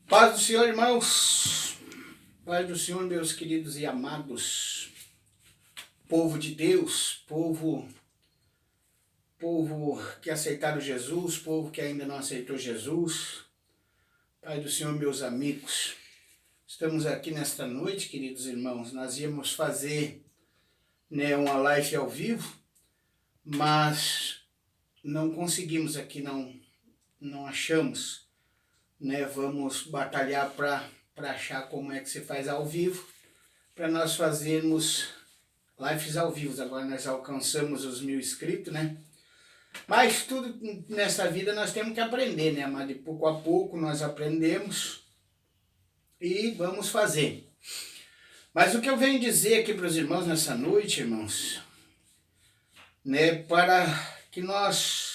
Paz do Senhor, irmãos. Paz do Senhor, meus queridos e amados. Povo de Deus, povo que aceitaram Jesus, povo que ainda não aceitou Jesus. Paz do Senhor, meus amigos. Estamos aqui nesta noite, queridos irmãos. Nós íamos fazer uma live ao vivo, mas não conseguimos aqui, não achamos. Vamos batalhar para achar como é que se faz ao vivo, para nós fazermos lives ao vivo. Agora nós alcançamos os 1000 inscritos, Mas tudo nessa vida nós temos que aprender, Mas de pouco a pouco nós aprendemos e vamos fazer. Mas o que eu venho dizer aqui para os irmãos nessa noite, irmãos, para que nós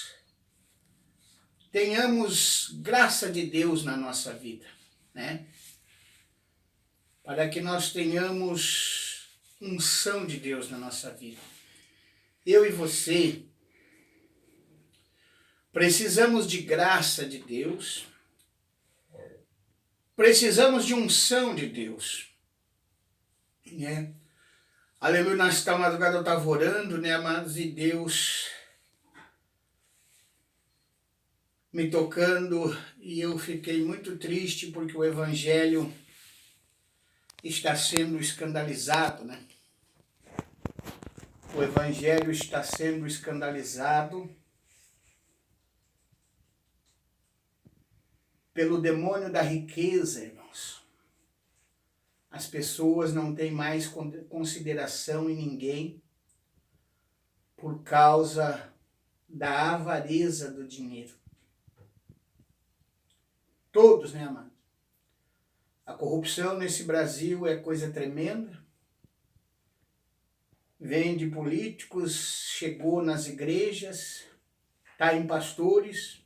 tenhamos graça de Deus na nossa vida, Para que nós tenhamos unção de Deus na nossa vida. Eu e você precisamos de graça de Deus, precisamos de unção de Deus, Aleluia, nesta madrugada eu estava orando, amados, e Deus me tocando, e eu fiquei muito triste porque o Evangelho está sendo escandalizado, O Evangelho está sendo escandalizado pelo demônio da riqueza, irmãos. As pessoas não têm mais consideração em ninguém por causa da avareza do dinheiro. Todos, amado? A corrupção nesse Brasil é coisa tremenda. Vem de políticos, chegou nas igrejas, está em pastores.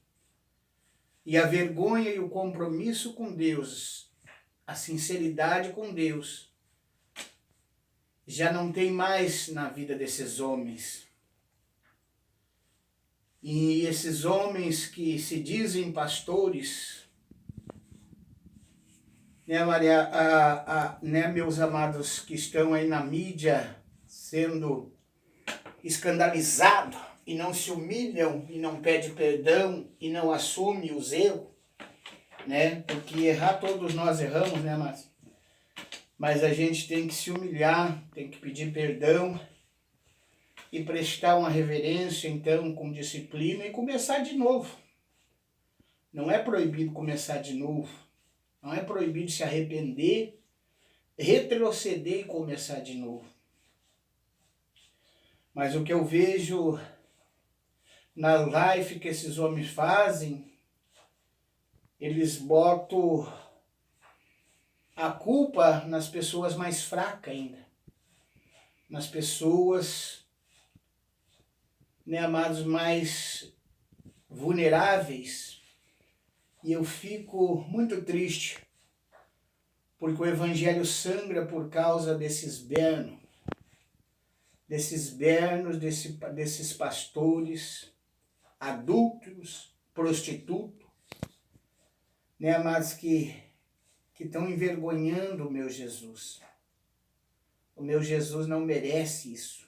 E a vergonha e o compromisso com Deus, a sinceridade com Deus, já não tem mais na vida desses homens. E esses homens que se dizem pastores, meus amados, que estão aí na mídia sendo escandalizados e não se humilham e não pedem perdão e não assumem os erros, Porque errar todos nós erramos, Mas a gente tem que se humilhar, tem que pedir perdão e prestar uma reverência, então, com disciplina e começar de novo. Não é proibido começar de novo. Não é proibido se arrepender, retroceder e começar de novo. Mas o que eu vejo na live que esses homens fazem, eles botam a culpa nas pessoas mais fracas ainda. Nas pessoas, amados, mais vulneráveis. E eu fico muito triste, porque o Evangelho sangra por causa desses bernos, desses pastores, adúlteros, prostitutos, amados, que estão envergonhando o meu Jesus. O meu Jesus não merece isso.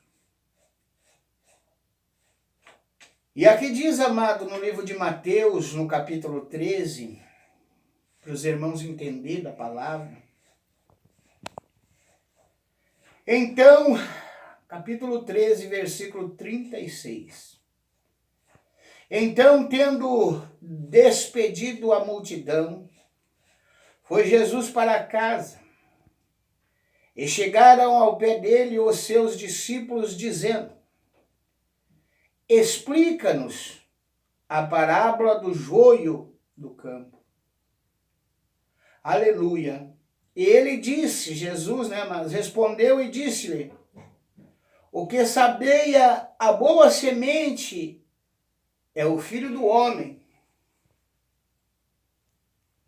E aqui diz, amado, no livro de Mateus, no capítulo 13, para os irmãos entenderem da palavra. Então, capítulo 13, versículo 36. Então, tendo despedido a multidão, foi Jesus para casa. E chegaram ao pé dele os seus discípulos, dizendo: explica-nos a parábola do joio do campo. Aleluia. E ele disse, Jesus, mas respondeu e disse-lhe: o que sabeia a boa semente é o Filho do Homem.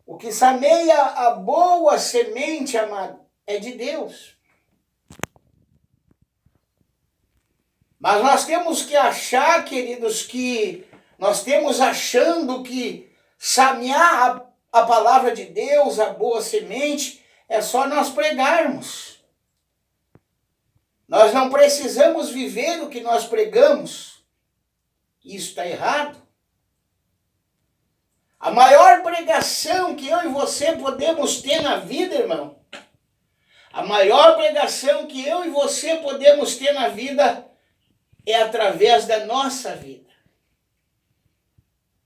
O que semeia a boa semente, amado, é de Deus. Mas nós temos que achar, queridos, que nós temos achando que semear a palavra de Deus, a boa semente, é só nós pregarmos. Nós não precisamos viver o que nós pregamos. Isso está errado. A maior pregação que eu e você podemos ter na vida, irmão, a maior pregação que eu e você podemos ter na vida é através da nossa vida.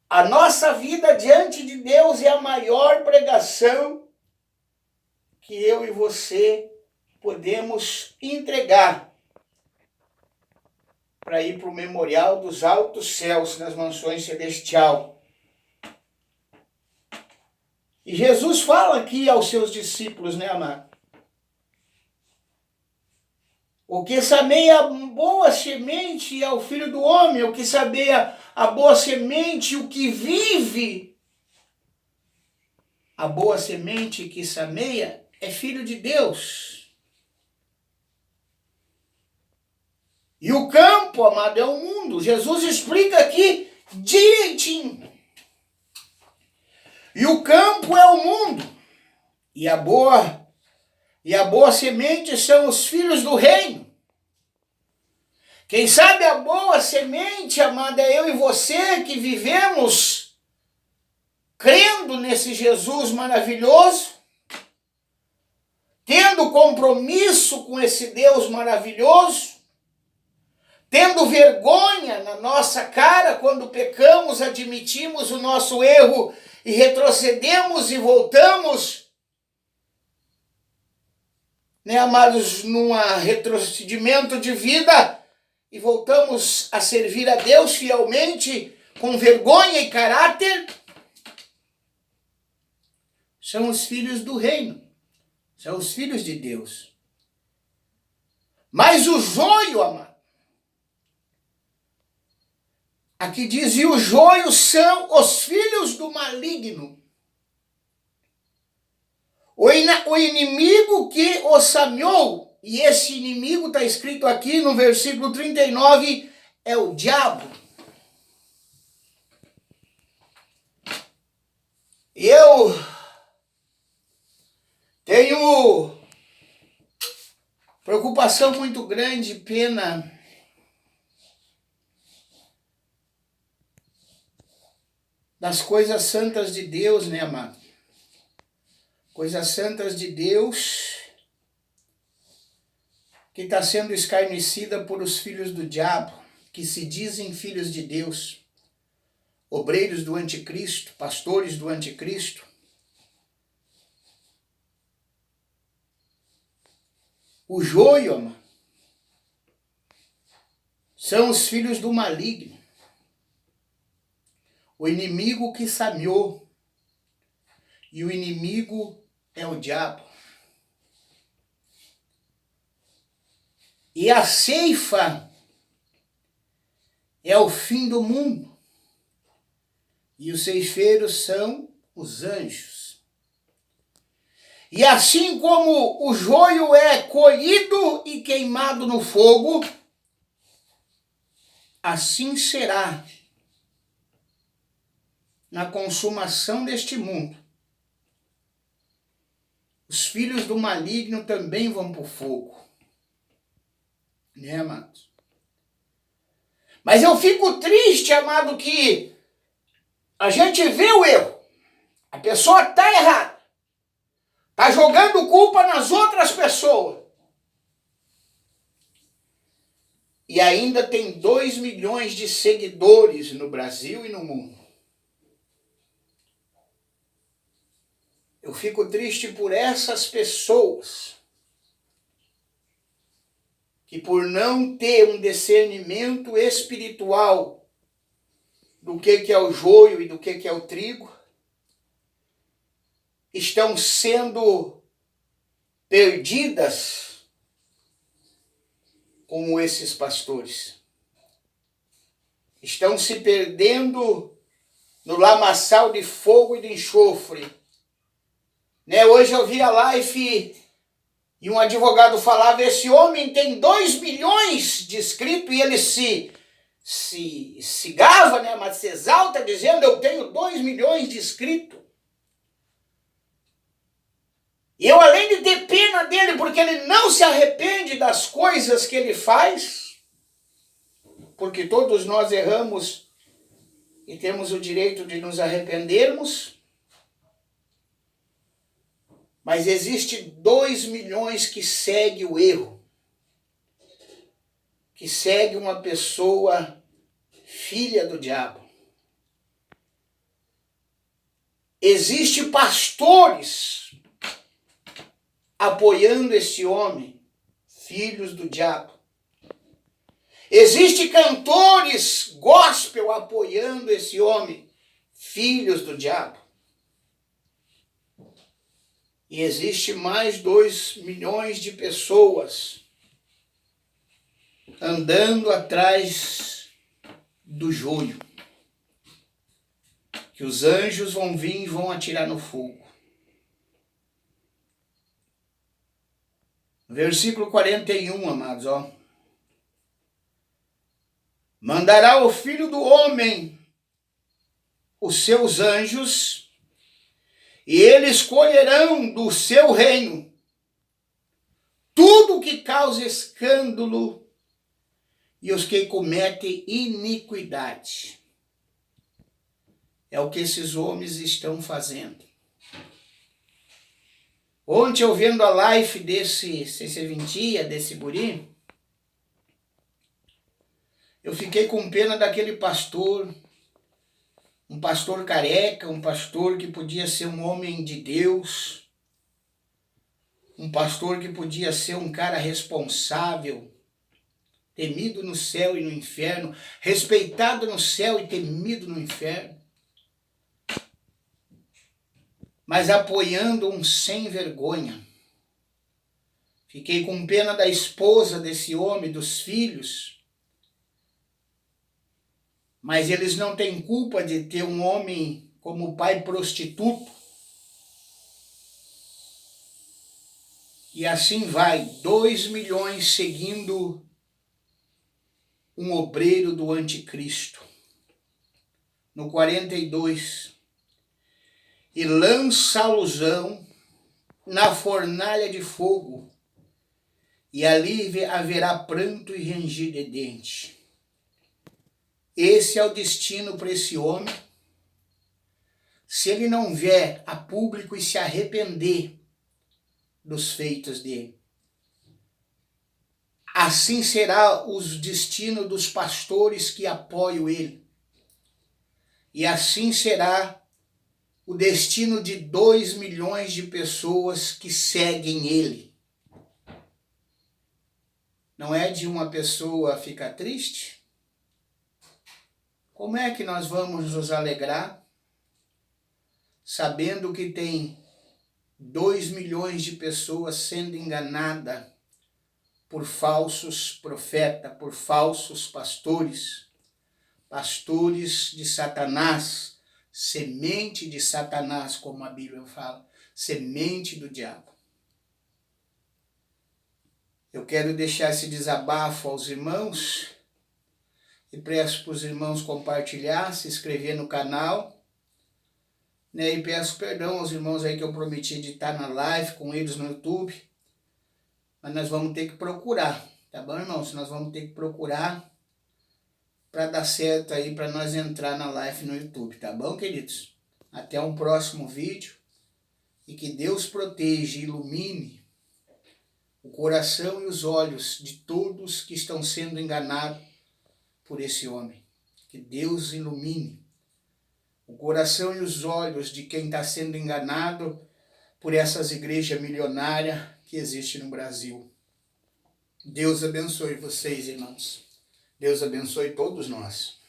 A nossa vida diante de Deus é a maior pregação que eu e você podemos entregar para ir para o memorial dos altos céus, nas mansões celestiais. E Jesus fala aqui aos seus discípulos, né, amado? O que semeia a boa semente é o Filho do Homem, o que semeia a boa semente, o que vive a boa semente que semeia é Filho de Deus. E o campo, amado, é o mundo. Jesus explica aqui direitinho. E o campo é o mundo. E a boa semente são os filhos do reino. Quem sabe a boa semente, amada, é eu e você que vivemos crendo nesse Jesus maravilhoso, tendo compromisso com esse Deus maravilhoso, tendo vergonha na nossa cara quando pecamos, admitimos o nosso erro e retrocedemos e voltamos, né, amados, num retrocedimento de vida e voltamos a servir a Deus fielmente, com vergonha e caráter, são os filhos do reino, são os filhos de Deus. Mas o joio, amado, aqui diz, e o joio são os filhos do maligno. O inimigo que os semeou, e esse inimigo está escrito aqui no versículo 39, é o diabo. Eu tenho preocupação muito grande, pena, das coisas santas de Deus, né, amado? Coisas santas de Deus que está sendo escarnecida por os filhos do diabo, que se dizem filhos de Deus, obreiros do anticristo, pastores do anticristo. O joio, amado, são os filhos do maligno. O inimigo que semeou. E o inimigo é o diabo. E a ceifa é o fim do mundo. E os ceifeiros são os anjos. E assim como o joio é colhido e queimado no fogo, assim será na consumação deste mundo. Os filhos do maligno também vão para o fogo. Né, amados? Mas eu fico triste, amado, que a gente vê o erro. A pessoa está errada. Está jogando culpa nas outras pessoas. E ainda tem 2 milhões de seguidores no Brasil e no mundo. Eu fico triste por essas pessoas que, por não ter um discernimento espiritual do que é o joio e do que é o trigo, estão sendo perdidas como esses pastores. Estão se perdendo no lamaçal de fogo e de enxofre. Né? Hoje eu vi a live e um advogado falava, esse homem tem 2 milhões de inscritos e ele se gava, né? Mas se exalta dizendo, eu tenho 2 milhões de inscritos. Eu, além de ter pena dele, porque ele não se arrepende das coisas que ele faz, porque todos nós erramos e temos o direito de nos arrependermos, mas existe 2 milhões que segue o erro, que segue uma pessoa filha do diabo. Existem pastores apoiando esse homem, filhos do diabo. Existem cantores gospel apoiando esse homem, filhos do diabo. E existe mais 2 milhões de pessoas andando atrás do joio, que os anjos vão vir e vão atirar no fogo. Versículo 41, amados, ó. Mandará o Filho do Homem os seus anjos, e eles colherão do seu reino tudo que causa escândalo e os que cometem iniquidade. É o que esses homens estão fazendo. Ontem, eu vendo a live desse serventia, desse guri, eu fiquei com pena daquele pastor, um pastor careca, um pastor que podia ser um homem de Deus, um pastor que podia ser um cara responsável, temido no céu e no inferno, respeitado no céu e temido no inferno, mas apoiando um sem vergonha. Fiquei com pena da esposa desse homem, dos filhos, mas eles não têm culpa de ter um homem como pai prostituto. E assim vai, 2 milhões seguindo um obreiro do anticristo. No 42, e lança alusão na fornalha de fogo, e ali haverá pranto e ranger de dente. Esse é o destino para esse homem, se ele não vier a público e se arrepender dos feitos dele. Assim será o destino dos pastores que apoiam ele. E assim será o destino de 2 milhões de pessoas que seguem ele. Não é de uma pessoa ficar triste? Como é que nós vamos nos alegrar sabendo que tem 2 milhões de pessoas sendo enganadas por falsos profetas, por falsos pastores, pastores de Satanás, semente de Satanás, como a Bíblia fala, semente do diabo. Eu quero deixar esse desabafo aos irmãos e peço para os irmãos compartilhar, se inscrever no canal, né? E peço perdão aos irmãos aí que eu prometi de estar na live com eles no YouTube, mas nós vamos ter que procurar, tá bom, irmãos? Nós vamos ter que procurar para dar certo aí, para nós entrar na live no YouTube, tá bom, queridos? Até um próximo vídeo e que Deus proteja e ilumine o coração e os olhos de todos que estão sendo enganados por esse homem. Que Deus ilumine o coração e os olhos de quem está sendo enganado por essas igrejas milionárias que existem no Brasil. Deus abençoe vocês, irmãos. Deus abençoe todos nós.